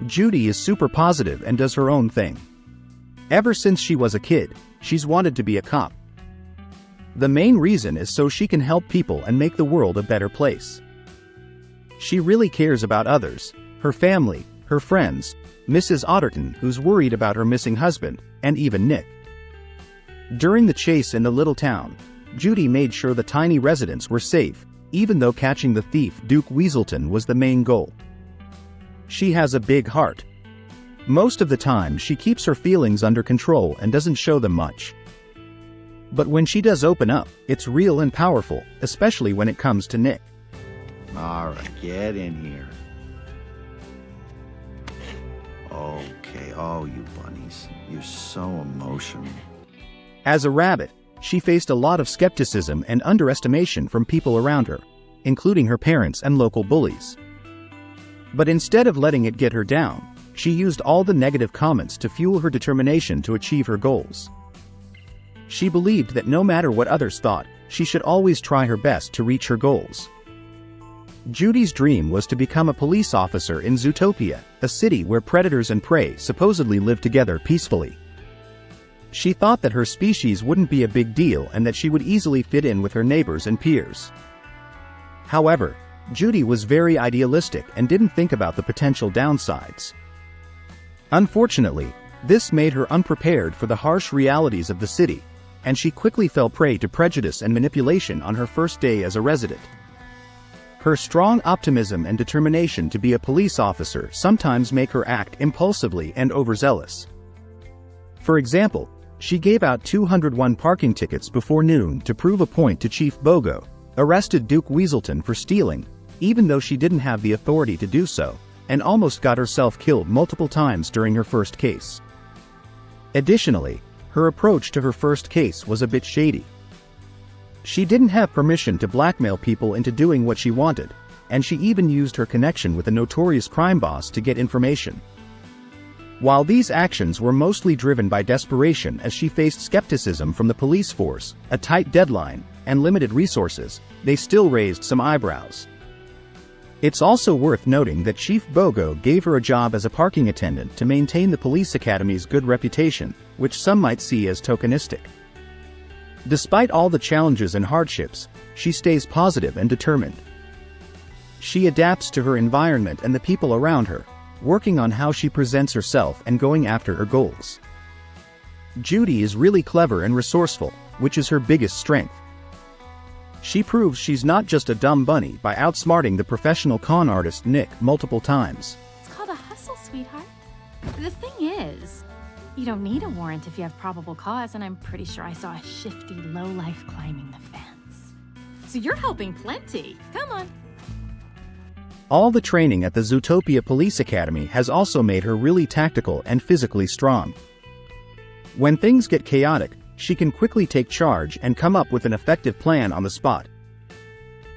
Judy is super positive and does her own thing. Ever since she was a kid, she's wanted to be a cop. The main reason is so she can help people and make the world a better place. She really cares about others, her family, her friends, Mrs. Otterton, who's worried about her missing husband, and even Nick. During the chase in the little town, Judy made sure the tiny residents were safe, even though catching the thief Duke Weaselton was the main goal. She has a big heart. Most of the time she keeps her feelings under control and doesn't show them much. But when she does open up, it's real and powerful, especially when it comes to Nick. Alright, get in here. Okay, oh you bunnies, you're so emotional. As a rabbit, she faced a lot of skepticism and underestimation from people around her, including her parents and local bullies. But instead of letting it get her down, she used all the negative comments to fuel her determination to achieve her goals. She believed that no matter what others thought, she should always try her best to reach her goals. Judy's dream was to become a police officer in Zootopia, a city where predators and prey supposedly live together peacefully. She thought that her species wouldn't be a big deal and that she would easily fit in with her neighbors and peers. However, Judy was very idealistic and didn't think about the potential downsides. Unfortunately, this made her unprepared for the harsh realities of the city, and she quickly fell prey to prejudice and manipulation on her first day as a resident. Her strong optimism and determination to be a police officer sometimes make her act impulsively and overzealous. For example, she gave out 201 parking tickets before noon to prove a point to Chief Bogo, arrested Duke Weaselton for stealing, even though she didn't have the authority to do so, and almost got herself killed multiple times during her first case. Additionally, her approach to her first case was a bit shady. She didn't have permission to blackmail people into doing what she wanted, and she even used her connection with a notorious crime boss to get information. While these actions were mostly driven by desperation as she faced skepticism from the police force, a tight deadline, and limited resources, they still raised some eyebrows. It's also worth noting that Chief Bogo gave her a job as a parking attendant to maintain the police academy's good reputation, which some might see as tokenistic. Despite all the challenges and hardships, she stays positive and determined. She adapts to her environment and the people around her, working on how she presents herself and going after her goals. Judy is really clever and resourceful, which is her biggest strength. She proves she's not just a dumb bunny by outsmarting the professional con artist Nick multiple times. It's called a hustle, sweetheart. The thing is, you don't need a warrant if you have probable cause, and I'm pretty sure I saw a shifty lowlife climbing the fence. So you're helping plenty. Come on. All the training at the Zootopia Police Academy has also made her really tactical and physically strong. When things get chaotic, she can quickly take charge and come up with an effective plan on the spot.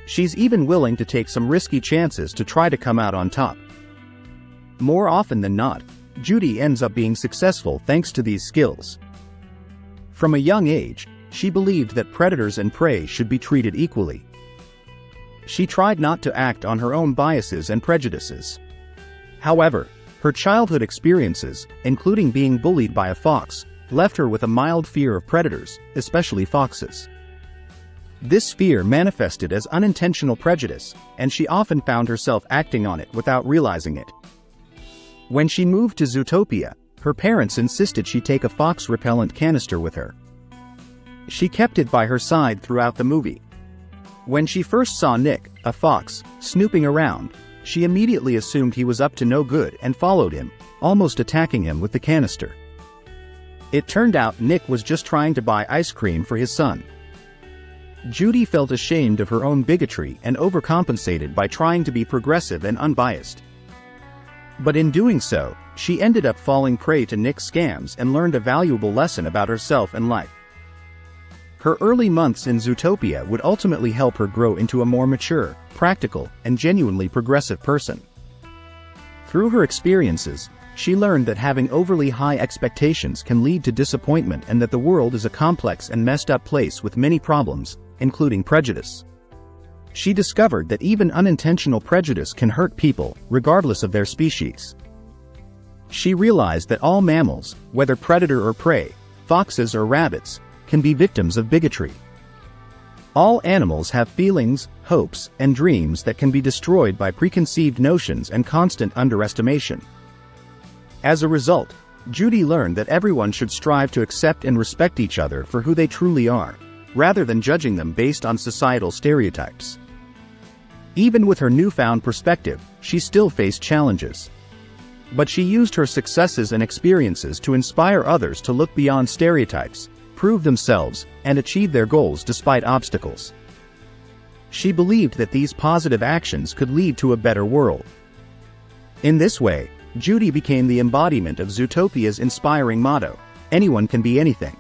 She's even willing to take some risky chances to try to come out on top. More often than not, Judy ends up being successful thanks to these skills. From a young age, she believed that predators and prey should be treated equally. She tried not to act on her own biases and prejudices. However, her childhood experiences, including being bullied by a fox, left her with a mild fear of predators, especially foxes. This fear manifested as unintentional prejudice, and she often found herself acting on it without realizing it. When she moved to Zootopia, her parents insisted she take a fox repellent canister with her. She kept it by her side throughout the movie. When she first saw Nick, a fox, snooping around, she immediately assumed he was up to no good and followed him, almost attacking him with the canister. It turned out Nick was just trying to buy ice cream for his son. Judy felt ashamed of her own bigotry and overcompensated by trying to be progressive and unbiased. But in doing so, she ended up falling prey to Nick's scams and learned a valuable lesson about herself and life. Her early months in Zootopia would ultimately help her grow into a more mature, practical, and genuinely progressive person. Through her experiences, she learned that having overly high expectations can lead to disappointment and that the world is a complex and messed up place with many problems, including prejudice. She discovered that even unintentional prejudice can hurt people, regardless of their species. She realized that all mammals, whether predator or prey, foxes or rabbits, can be victims of bigotry. All animals have feelings, hopes, and dreams that can be destroyed by preconceived notions and constant underestimation. As a result, Judy learned that everyone should strive to accept and respect each other for who they truly are, rather than judging them based on societal stereotypes. Even with her newfound perspective, she still faced challenges. But she used her successes and experiences to inspire others to look beyond stereotypes, prove themselves, and achieve their goals despite obstacles. She believed that these positive actions could lead to a better world. In this way, Judy became the embodiment of Zootopia's inspiring motto, "Anyone can be anything."